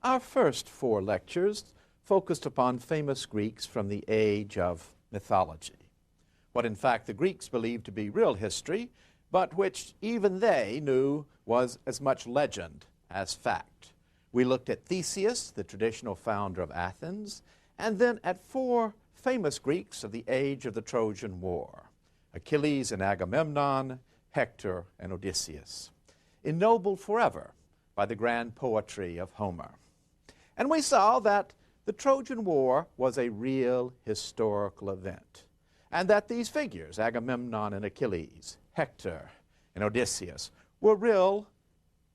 Our first 4 lectures focused upon famous Greeks from the age of mythology, what in fact the Greeks believed to be real history, but which even they knew was as much legend as fact. We looked at Theseus, the traditional founder of Athens, and then at 4 famous Greeks of the age of the Trojan War: Achilles and Agamemnon, Hector and Odysseus, ennobled forever by the grand poetry of Homer. And we saw that the Trojan War was a real historical event, and that these figures, Agamemnon and Achilles, Hector and Odysseus, were real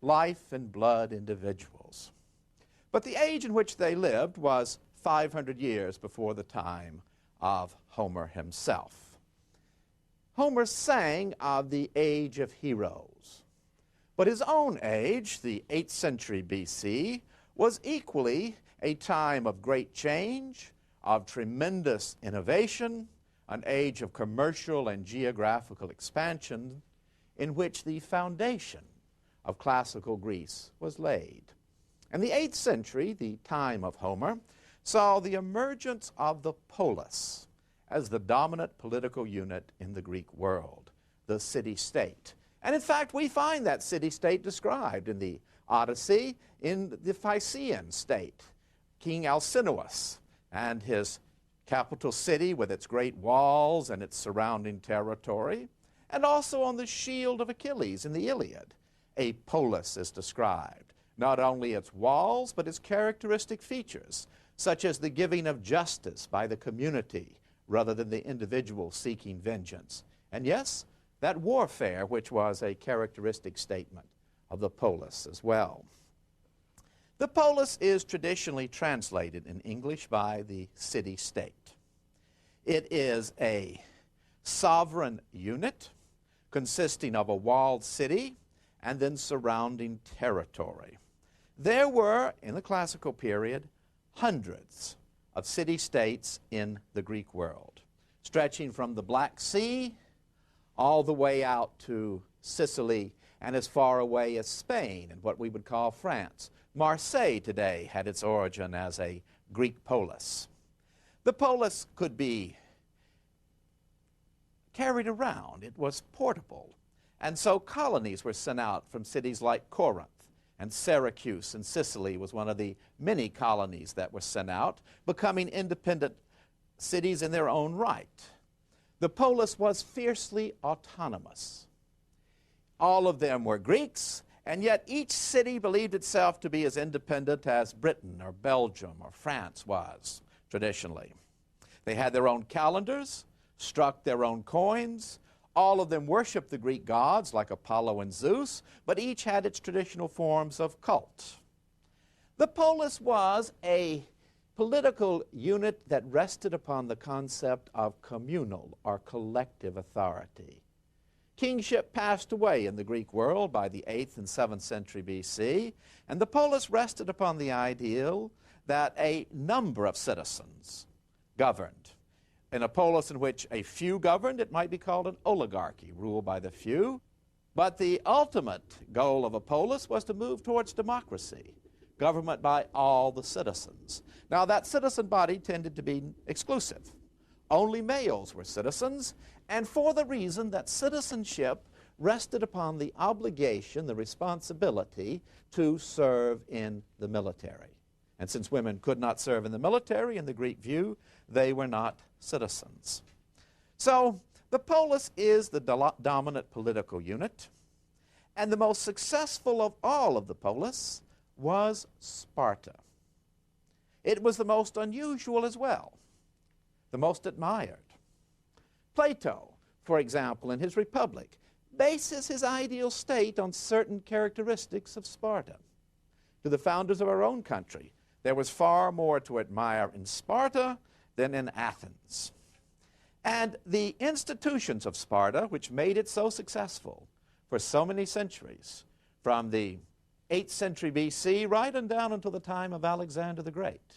life and blood individuals. But the age in which they lived was 500 years before the time of Homer himself. Homer sang of the age of heroes, but his own age, the 8th century BC, was equally a time of great change, of tremendous innovation, an age of commercial and geographical expansion in which the foundation of classical Greece was laid. And the 8th century, the time of Homer, saw the emergence of the polis as the dominant political unit in the Greek world, the city-state. And in fact, we find that city-state described in the Odyssey in the Phaeacian state. King Alcinous and his capital city with its great walls and its surrounding territory, and also on the shield of Achilles in the Iliad, a polis is described. Not only its walls, but its characteristic features, such as the giving of justice by the community rather than the individual seeking vengeance. And yes, that warfare, which was a characteristic statement of the polis as well. The polis is traditionally translated in English by the city-state. It is a sovereign unit consisting of a walled city and then surrounding territory. There were, in the classical period, hundreds of city-states in the Greek world, stretching from the Black Sea all the way out to Sicily and as far away as Spain and what we would call France. Marseille today had its origin as a Greek polis. The polis could be carried around. It was portable. And so colonies were sent out from cities like Corinth, and Syracuse in Sicily was one of the many colonies that were sent out, becoming independent cities in their own right. The polis was fiercely autonomous. All of them were Greeks, and yet each city believed itself to be as independent as Britain or Belgium or France was traditionally. They had their own calendars, struck their own coins. All of them worshiped the Greek gods like Apollo and Zeus, but each had its traditional forms of cult. The polis was a political unit that rested upon the concept of communal or collective authority. Kingship passed away in the Greek world by the 8th and 7th century BC, and the polis rested upon the ideal that a number of citizens governed. In a polis in which a few governed, it might be called an oligarchy, ruled by the few. But the ultimate goal of a polis was to move towards democracy, government by all the citizens. Now, that citizen body tended to be exclusive. Only males were citizens, and for the reason that citizenship rested upon the obligation, the responsibility to serve in the military. And since women could not serve in the military, in the Greek view, they were not citizens. So the polis is the dominant political unit, and the most successful of all of the polis was Sparta. It was the most unusual as well, the most admired. Plato, for example, in his Republic, bases his ideal state on certain characteristics of Sparta. To the founders of our own country, there was far more to admire in Sparta than in Athens. And the institutions of Sparta, which made it so successful for so many centuries, from the 8th century BC right on down until the time of Alexander the Great,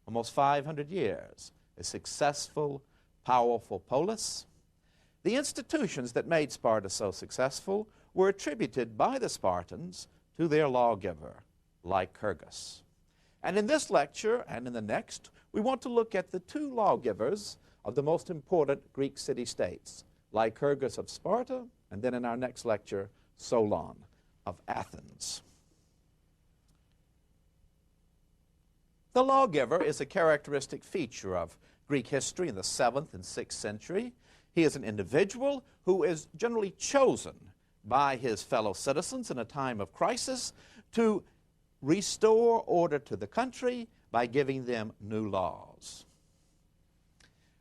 almost 500 years, a successful, powerful polis. The institutions that made Sparta so successful were attributed by the Spartans to their lawgiver, Lycurgus. And in this lecture and in the next, we want to look at the two lawgivers of the most important Greek city-states, Lycurgus of Sparta, and then in our next lecture, Solon of Athens. The lawgiver is a characteristic feature of Greek history in the 7th and 6th century. He is an individual who is generally chosen by his fellow citizens in a time of crisis to restore order to the country by giving them new laws.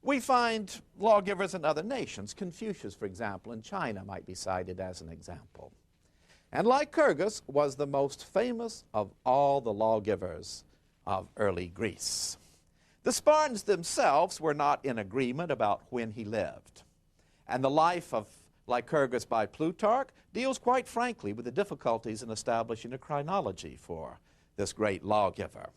We find lawgivers in other nations. Confucius, for example, in China might be cited as an example. And Lycurgus was the most famous of all the lawgivers of early Greece. The Spartans themselves were not in agreement about when he lived. And the life of Lycurgus by Plutarch deals quite frankly with the difficulties in establishing a chronology for this great lawgiver.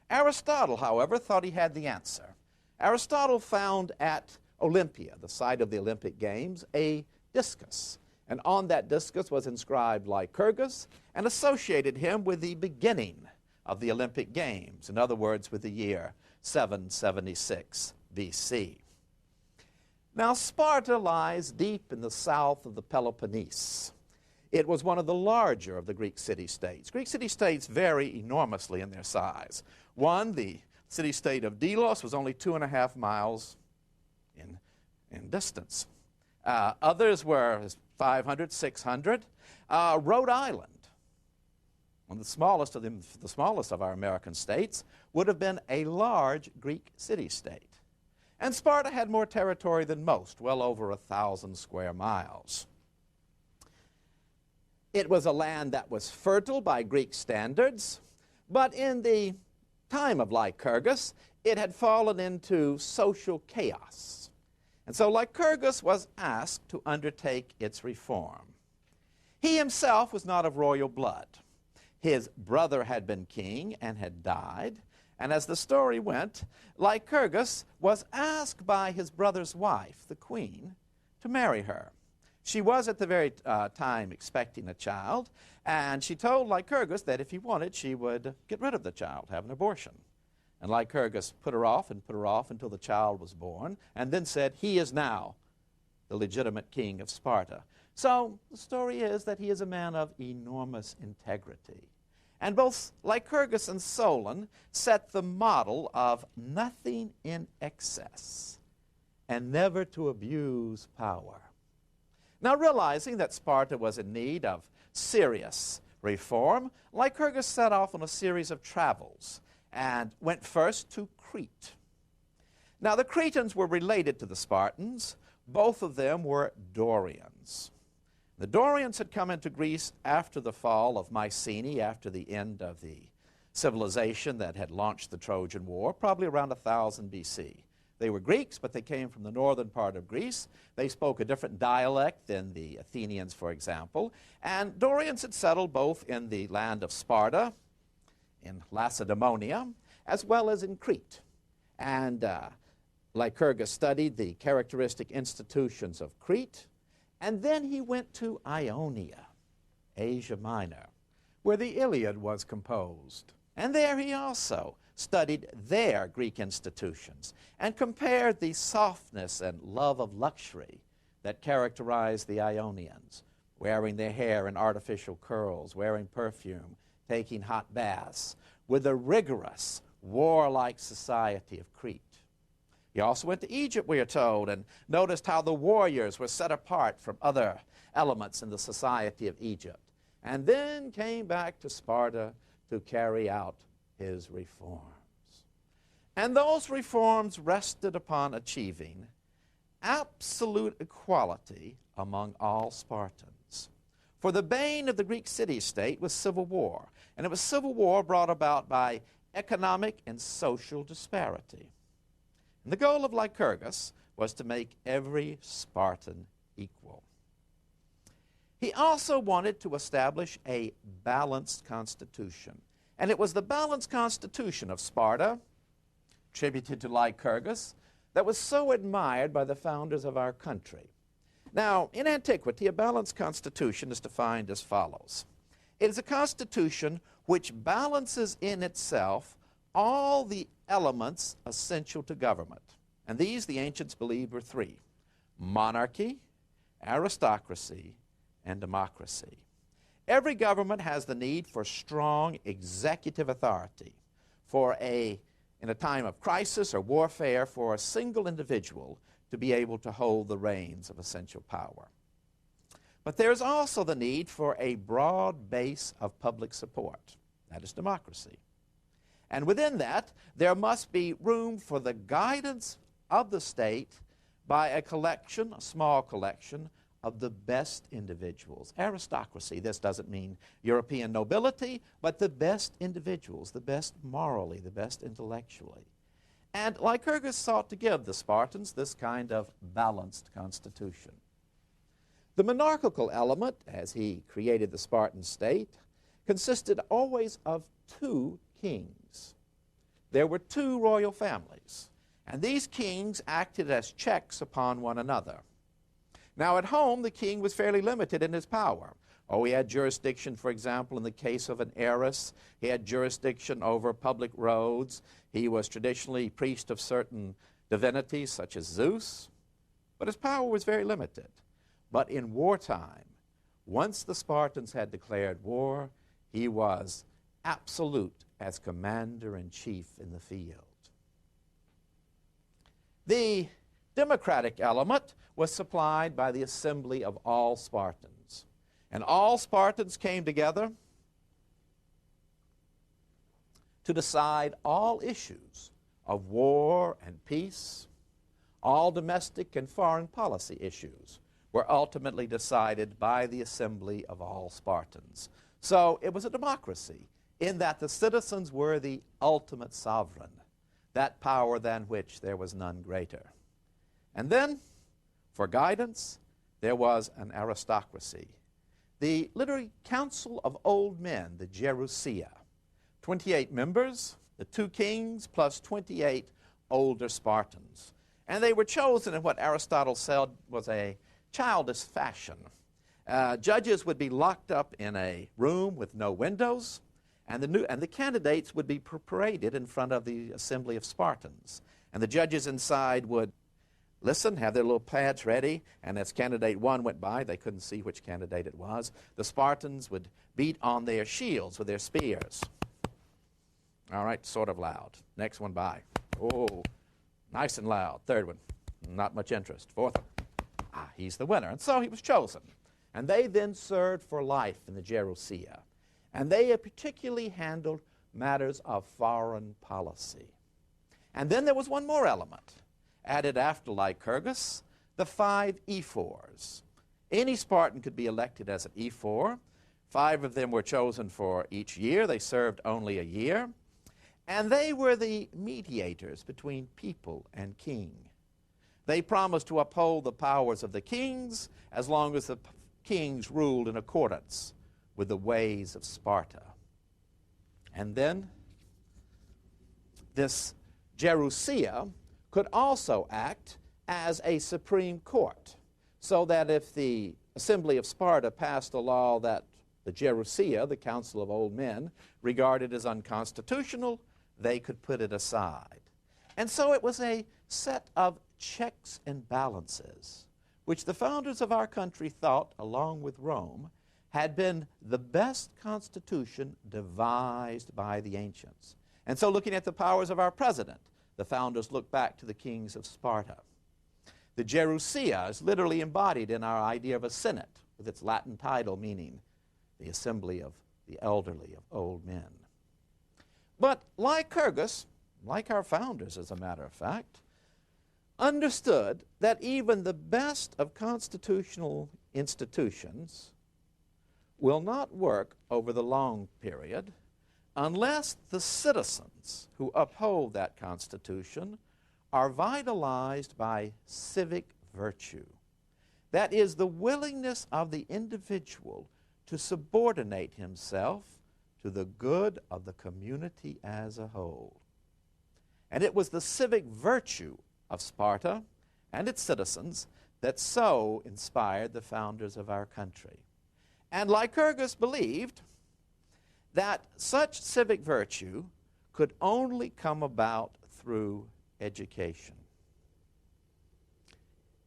Aristotle, however, thought he had the answer. Aristotle found at Olympia, the site of the Olympic Games, a discus. And on that discus was inscribed Lycurgus and associated him with the beginning of the Olympic Games, in other words, with the year 776 BC. Now, Sparta lies deep in the south of the Peloponnese. It was one of the larger of the Greek city-states. Greek city-states vary enormously in their size. One, the city-state of Delos, was only 2.5 miles in distance. Others were 500, 600. Rhode Island, one of the smallest of our American states, would have been a large Greek city-state. And Sparta had more territory than most, well over 1,000 square miles. It was a land that was fertile by Greek standards, but in the time of Lycurgus, it had fallen into social chaos. And so Lycurgus was asked to undertake its reform. He himself was not of royal blood. His brother had been king and had died, and as the story went, Lycurgus was asked by his brother's wife, the queen, to marry her. She was at the very time expecting a child, and she told Lycurgus that if he wanted, she would get rid of the child, have an abortion. And Lycurgus put her off until the child was born, and then said, he is now the legitimate king of Sparta. So the story is that he is a man of enormous integrity. And both Lycurgus and Solon set the model of nothing in excess and never to abuse power. Now, realizing that Sparta was in need of serious reform, Lycurgus set off on a series of travels and went first to Crete. Now, the Cretans were related to the Spartans. Both of them were Dorians. The Dorians had come into Greece after the fall of Mycenae, after the end of the civilization that had launched the Trojan War, probably around 1000 BC. They were Greeks, but they came from the northern part of Greece. They spoke a different dialect than the Athenians, for example. And Dorians had settled both in the land of Sparta, in Lacedaemonia, as well as in Crete. And Lycurgus studied the characteristic institutions of Crete, and then he went to Ionia, Asia Minor, where the Iliad was composed. And there he also studied their Greek institutions and compared the softness and love of luxury that characterized the Ionians, wearing their hair in artificial curls, wearing perfume, taking hot baths, with the rigorous, warlike society of Crete. He also went to Egypt, we are told, and noticed how the warriors were set apart from other elements in the society of Egypt, and then came back to Sparta to carry out his reforms. And those reforms rested upon achieving absolute equality among all Spartans. For the bane of the Greek city-state was civil war, and it was civil war brought about by economic and social disparity. And the goal of Lycurgus was to make every Spartan equal. He also wanted to establish a balanced constitution. And it was the balanced constitution of Sparta, attributed to Lycurgus, that was so admired by the founders of our country. Now, in antiquity, a balanced constitution is defined as follows. It is a constitution which balances in itself all the elements essential to government. And these the ancients believed were three: monarchy, aristocracy, and democracy. Every government has the need for strong executive authority, in a time of crisis or warfare, for a single individual to be able to hold the reins of essential power. But there's also the need for a broad base of public support. That is democracy. And within that, there must be room for the guidance of the state by a small collection, of the best individuals. Aristocracy, this doesn't mean European nobility, but the best individuals, the best morally, the best intellectually. And Lycurgus sought to give the Spartans this kind of balanced constitution. The monarchical element, as he created the Spartan state, consisted always of two kings. There were two royal families, and these kings acted as checks upon one another. Now, at home, the king was fairly limited in his power. He had jurisdiction, for example, in the case of an heiress. He had jurisdiction over public roads. He was traditionally priest of certain divinities, such as Zeus. But his power was very limited. But in wartime, once the Spartans had declared war, he was absolute as commander-in-chief in the field. The democratic element was supplied by the assembly of all Spartans. And all Spartans came together to decide all issues of war and peace. All domestic and foreign policy issues were ultimately decided by the assembly of all Spartans. So it was a democracy in that the citizens were the ultimate sovereign, that power than which there was none greater. And then, for guidance, there was an aristocracy. The literary council of old men, the Gerousia, 28 members, the two kings plus 28 older Spartans. And they were chosen in what Aristotle said was a childish fashion. Judges would be locked up in a room with no windows, and the candidates would be paraded in front of the assembly of Spartans. And the judges inside would listen, have their little pads ready, and as candidate one went by, they couldn't see which candidate it was. The Spartans would beat on their shields with their spears. All right, sort of loud. Next one by. Oh, nice and loud. Third one, not much interest. Fourth one, he's the winner. And so he was chosen. And they then served for life in the Gerousia. And they particularly handled matters of foreign policy. And then there was one more element added after Lycurgus, the 5 ephors. Any Spartan could be elected as an ephor. 5 of them were chosen for each year. They served only a year. And they were the mediators between people and king. They promised to uphold the powers of the kings as long as the kings ruled in accordance with the ways of Sparta. And then this Gerousia could also act as a supreme court, so that if the assembly of Sparta passed a law that the Gerousia, the council of old men, regarded as unconstitutional, they could put it aside. And so it was a set of checks and balances, which the founders of our country thought, along with Rome, had been the best constitution devised by the ancients. And so looking at the powers of our president, the founders look back to the kings of Sparta. The Gerousia is literally embodied in our idea of a senate, with its Latin title meaning the assembly of the elderly, of old men. But Lycurgus, like our founders as a matter of fact, understood that even the best of constitutional institutions will not work over the long period unless the citizens who uphold that Constitution are vitalized by civic virtue. That is, the willingness of the individual to subordinate himself to the good of the community as a whole. And it was the civic virtue of Sparta and its citizens that so inspired the founders of our country. And Lycurgus believed that such civic virtue could only come about through education.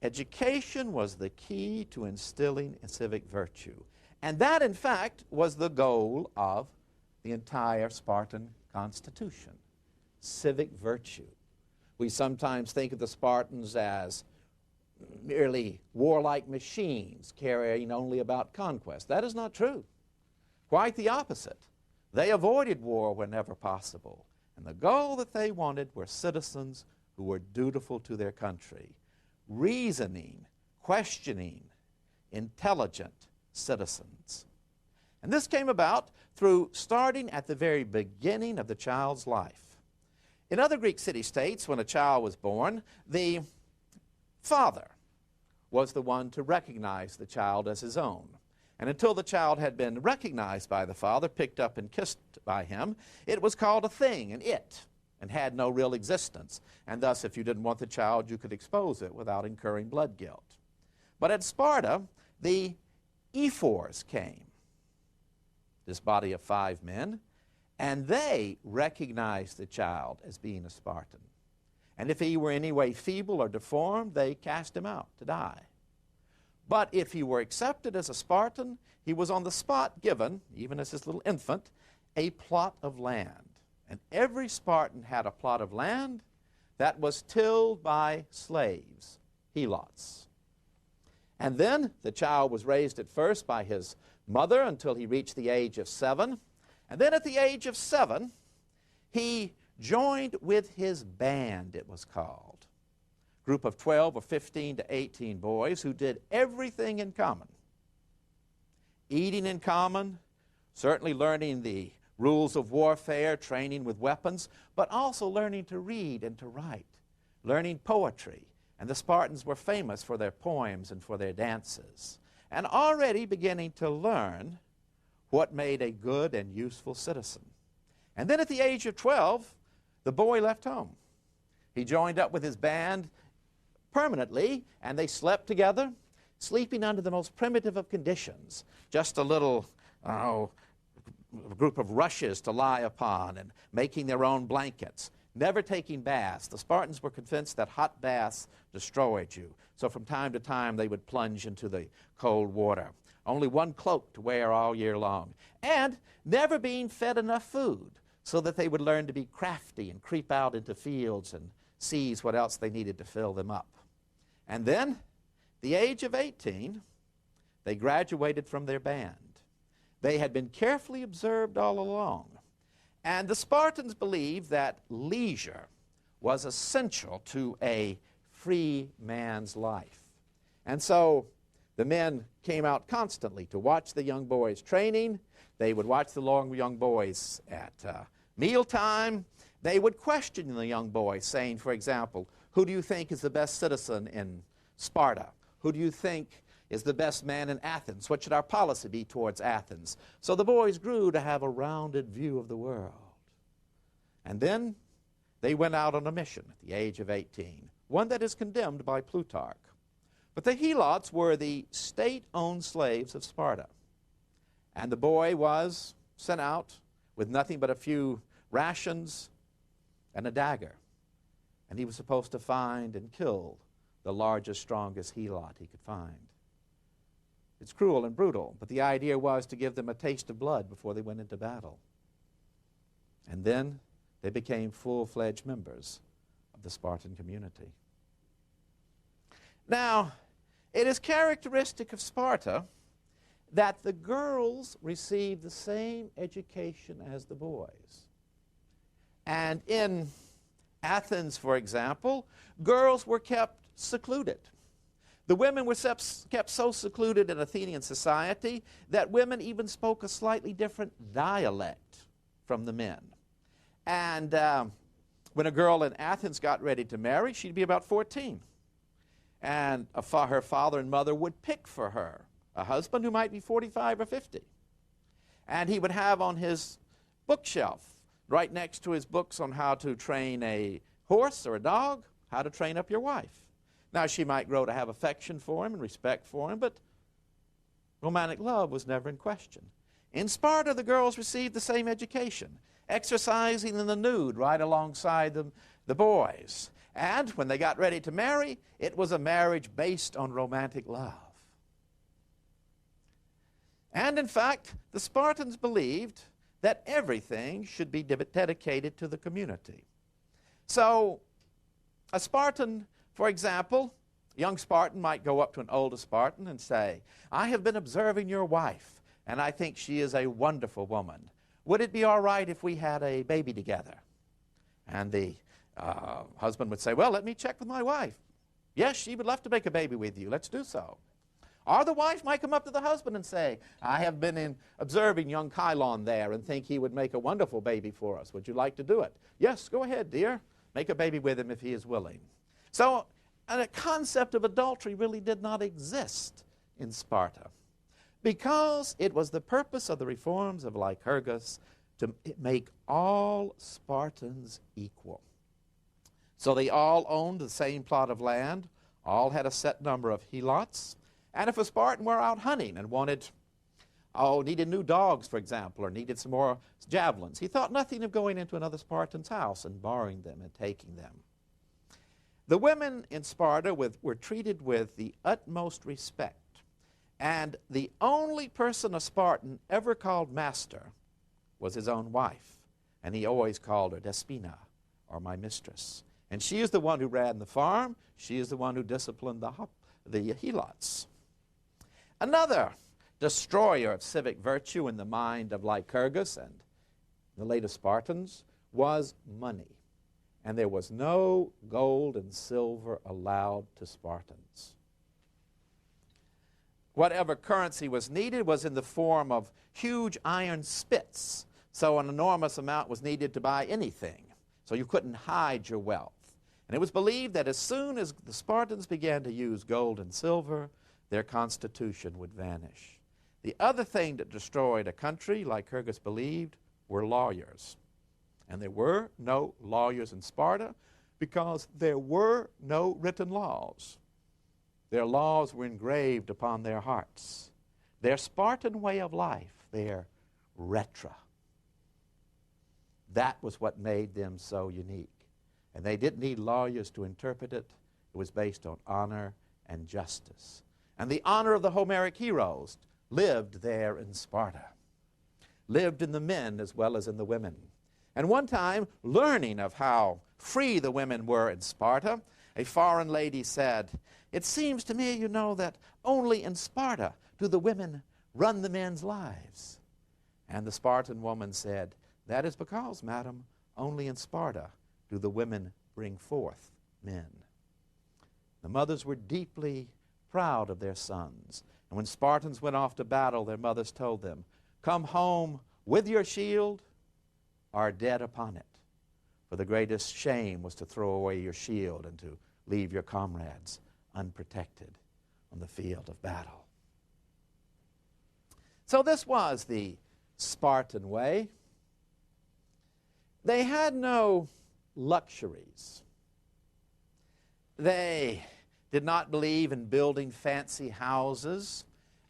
Education was the key to instilling a civic virtue. And that, in fact, was the goal of the entire Spartan constitution, civic virtue. We sometimes think of the Spartans as merely warlike machines caring only about conquest. That is not true. Quite the opposite. They avoided war whenever possible. And the goal that they wanted were citizens who were dutiful to their country, reasoning, questioning, intelligent citizens. And this came about through starting at the very beginning of the child's life. In other Greek city-states, when a child was born, the father was the one to recognize the child as his own. And until the child had been recognized by the father, picked up and kissed by him, it was called a thing, an it, and had no real existence. And thus, if you didn't want the child, you could expose it without incurring blood guilt. But at Sparta, the ephors came, this body of 5 men, and they recognized the child as being a Spartan. And if he were in any way feeble or deformed, they cast him out to die. But if he were accepted as a Spartan, he was on the spot given, even as his little infant, a plot of land. And every Spartan had a plot of land that was tilled by slaves, helots. And then the child was raised at first by his mother until he reached the age of 7. And then at the age of 7, he joined with his band, it was called. Group of 12 or 15 to 18 boys who did everything in common. Eating in common, certainly learning the rules of warfare, training with weapons, but also learning to read and to write, learning poetry. And the Spartans were famous for their poems and for their dances, and already beginning to learn what made a good and useful citizen. And then at the age of 12, the boy left home. He joined up with his band permanently, and they slept together, sleeping under the most primitive of conditions, just a little group of rushes to lie upon and making their own blankets, never taking baths. The Spartans were convinced that hot baths destroyed you, so from time to time they would plunge into the cold water. Only one cloak to wear all year long, and never being fed enough food so that they would learn to be crafty and creep out into fields and seize what else they needed to fill them up. And then, the age of 18, they graduated from their band. They had been carefully observed all along. And the Spartans believed that leisure was essential to a free man's life. And so the men came out constantly to watch the young boys training. They would watch the young boys at mealtime. They would question the young boys, saying, for example, who do you think is the best citizen in Sparta? Who do you think is the best man in Athens? What should our policy be towards Athens? So the boys grew to have a rounded view of the world. And then they went out on a mission at the age of 18, one that is condemned by Plutarch. But the helots were the state-owned slaves of Sparta. And the boy was sent out with nothing but a few rations and a dagger. And he was supposed to find and kill the largest, strongest helot he could find. It's cruel and brutal, but the idea was to give them a taste of blood before they went into battle. And then they became full-fledged members of the Spartan community. Now, it is characteristic of Sparta that the girls received the same education as the boys. And in Athens, for example, girls were kept secluded. The women were kept so secluded in Athenian society that women even spoke a slightly different dialect from the men. And when a girl in Athens got ready to marry, she'd be about 14. And her father and mother would pick for her a husband who might be 45 or 50. And he would have on his bookshelf, right next to his books on how to train a horse or a dog, how to train up your wife. Now, she might grow to have affection for him and respect for him, but romantic love was never in question. In Sparta, the girls received the same education, exercising in the nude right alongside the boys. And when they got ready to marry, it was a marriage based on romantic love. And in fact, the Spartans believed that everything should be dedicated to the community. So, a Spartan, for example, a young Spartan might go up to an older Spartan and say, "I have been observing your wife, and I think she is a wonderful woman. Would it be all right if we had a baby together?" And the husband would say, "Well, let me check with my wife. Yes, she would love to make a baby with you. Let's do so." Or the wife might come up to the husband and say, "I have been observing young Chylon there and think he would make a wonderful baby for us. Would you like to do it?" "Yes, go ahead, dear. Make a baby with him if he is willing." So a concept of adultery really did not exist in Sparta, because it was the purpose of the reforms of Lycurgus to make all Spartans equal. So they all owned the same plot of land, all had a set number of helots, and if a Spartan were out hunting and needed new dogs, for example, or needed some more javelins, he thought nothing of going into another Spartan's house and borrowing them and taking them. The women in Sparta were treated with the utmost respect, and the only person a Spartan ever called master was his own wife, and he always called her Despina, or my mistress. And she is the one who ran the farm. She is the one who disciplined the helots. Another destroyer of civic virtue in the mind of Lycurgus and the later Spartans was money. And there was no gold and silver allowed to Spartans. Whatever currency was needed was in the form of huge iron spits. So an enormous amount was needed to buy anything. So you couldn't hide your wealth. And it was believed that as soon as the Spartans began to use gold and silver, their constitution would vanish. The other thing that destroyed a country, Lycurgus believed, were lawyers. And there were no lawyers in Sparta because there were no written laws. Their laws were engraved upon their hearts. Their Spartan way of life, their rhetra. That was what made them so unique. And they didn't need lawyers to interpret it. It was based on honor and justice. And the honor of the Homeric heroes lived there in Sparta, lived in the men as well as in the women. And one time, learning of how free the women were in Sparta, a foreign lady said, "It seems to me, that only in Sparta do the women run the men's lives." And the Spartan woman said, "That is because, madam, only in Sparta do the women bring forth men." The mothers were deeply proud of their sons. And when Spartans went off to battle, their mothers told them, "Come home with your shield or dead upon it. For the greatest shame was to throw away your shield and to leave your comrades unprotected on the field of battle." So this was the Spartan way. They had no luxuries. They did not believe in building fancy houses.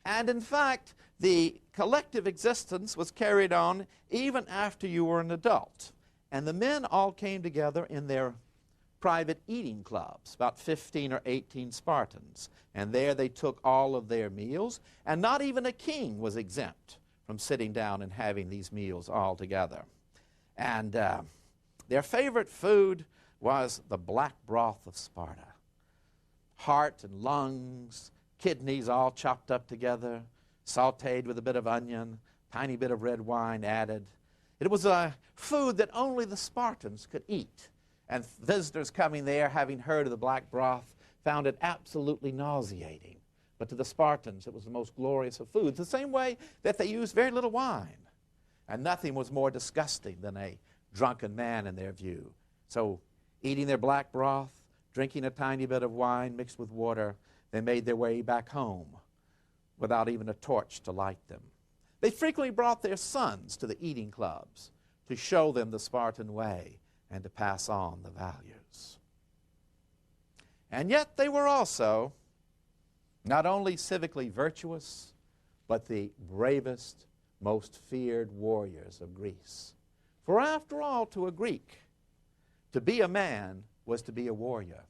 And in fact, the collective existence was carried on even after you were an adult. And the men all came together in their private eating clubs, about 15 or 18 Spartans. And there they took all of their meals. And not even a king was exempt from sitting down and having these meals all together. And their favorite food was the black broth of Sparta. Heart and lungs, kidneys all chopped up together, sauteed with a bit of onion, tiny bit of red wine added. It was a food that only the Spartans could eat. And visitors coming there, having heard of the black broth, found it absolutely nauseating. But to the Spartans, it was the most glorious of foods, the same way that they used very little wine. And nothing was more disgusting than a drunken man in their view. So eating their black broth, drinking a tiny bit of wine mixed with water, they made their way back home without even a torch to light them. They frequently brought their sons to the eating clubs to show them the Spartan way and to pass on the values. And yet they were also not only civically virtuous, but the bravest, most feared warriors of Greece. For after all, to a Greek, to be a man was to be a warrior.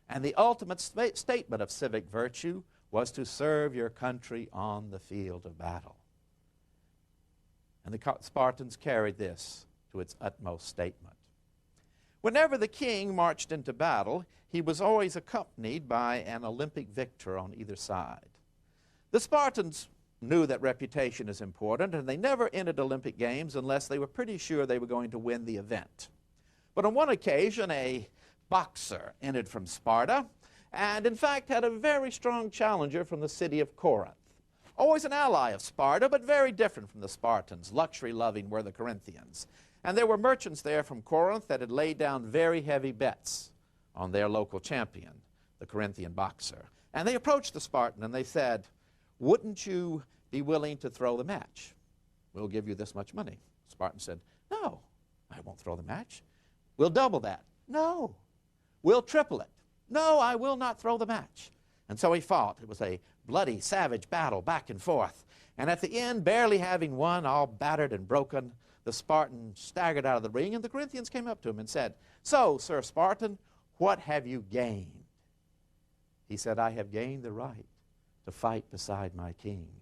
And the ultimate statement of civic virtue was to serve your country on the field of battle. And the Spartans carried this to its utmost statement. Whenever the king marched into battle, he was always accompanied by an Olympic victor on either side. The Spartans knew that reputation is important, and they never entered Olympic Games unless they were pretty sure they were going to win the event. But on one occasion, a boxer entered from Sparta, and in fact had a very strong challenger from the city of Corinth. Always an ally of Sparta, but very different from the Spartans. Luxury-loving were the Corinthians. And there were merchants there from Corinth that had laid down very heavy bets on their local champion, the Corinthian boxer. And they approached the Spartan and they said, "Wouldn't you be willing to throw the match? We'll give you this much money." Spartan said, "No, I won't throw the match. We'll double that." "No, we'll triple it." "No, I will not throw the match." And so he fought. It was a bloody, savage battle back and forth. And at the end, barely having won, all battered and broken, the Spartan staggered out of the ring, and the Corinthians came up to him and said, "So, Sir Spartan, what have you gained?" He said, "I have gained the right to fight beside my king."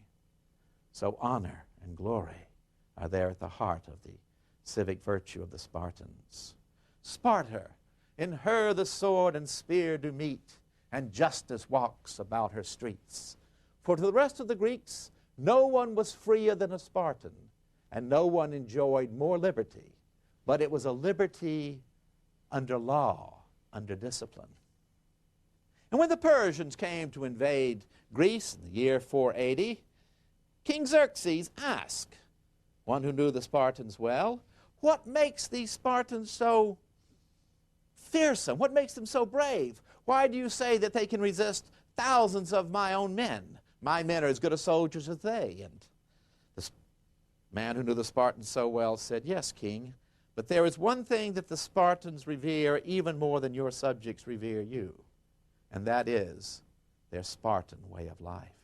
So honor and glory are there at the heart of the civic virtue of the Spartans. Sparta, in her the sword and spear do meet, and justice walks about her streets. For to the rest of the Greeks, no one was freer than a Spartan, and no one enjoyed more liberty, but it was a liberty under law, under discipline. And when the Persians came to invade Greece in the year 480, King Xerxes asked one who knew the Spartans well, "What makes these Spartans so fearsome? What makes them so brave? Why do you say that they can resist thousands of my own men? My men are as good a soldiers as they." And the man who knew the Spartans so well said, "Yes, king, but there is one thing that the Spartans revere even more than your subjects revere you, and that is their Spartan way of life."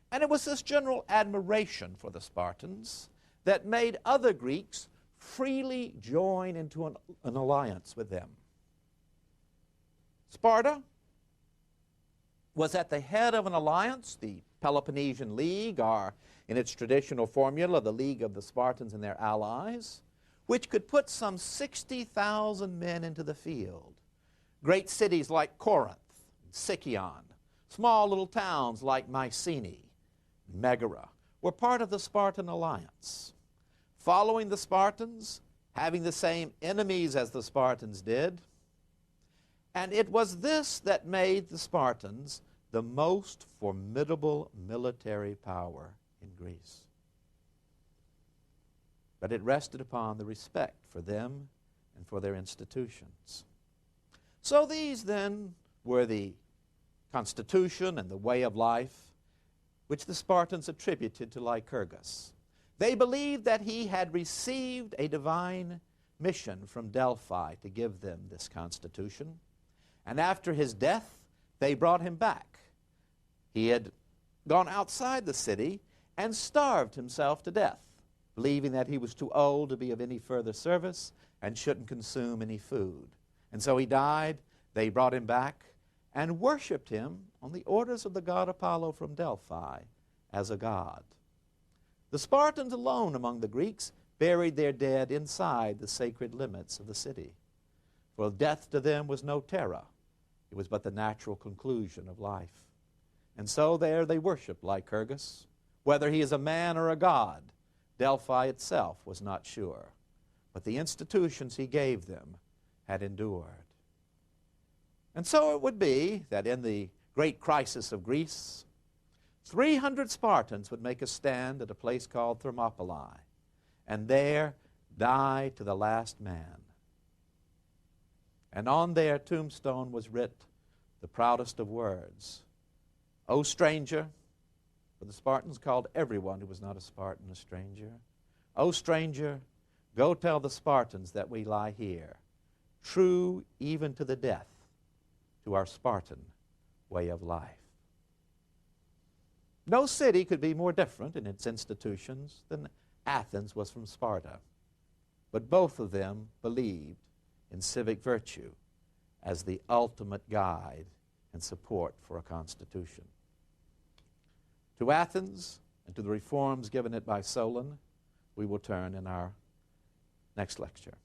And it was this general admiration for the Spartans that made other Greeks freely join into an alliance with them. Sparta was at the head of an alliance, the Peloponnesian League, or in its traditional formula, the League of the Spartans and their allies, which could put some 60,000 men into the field. Great cities like Corinth, Sicyon, small little towns like Mycenae, Megara, were part of the Spartan alliance. Following the Spartans, having the same enemies as the Spartans did, and it was this that made the Spartans the most formidable military power in Greece. But it rested upon the respect for them and for their institutions. So these then were the constitution and the way of life which the Spartans attributed to Lycurgus. They believed that he had received a divine mission from Delphi to give them this constitution. And after his death, they brought him back. He had gone outside the city and starved himself to death, believing that he was too old to be of any further service and shouldn't consume any food. And so he died. They brought him back and worshipped him on the orders of the god Apollo from Delphi as a god. The Spartans alone among the Greeks buried their dead inside the sacred limits of the city. For death to them was no terror. It was but the natural conclusion of life. And so there they worshiped Lycurgus. Whether he is a man or a god, Delphi itself was not sure. But the institutions he gave them had endured. And so it would be that in the great crisis of Greece, 300 Spartans would make a stand at a place called Thermopylae, and there die to the last man. And on their tombstone was writ the proudest of words, "O stranger," for the Spartans called everyone who was not a Spartan a stranger, "O stranger, go tell the Spartans that we lie here, true even to the death, to our Spartan way of life." No city could be more different in its institutions than Athens was from Sparta, but both of them believed in civic virtue as the ultimate guide and support for a constitution. To Athens and to the reforms given it by Solon, we will turn in our next lecture.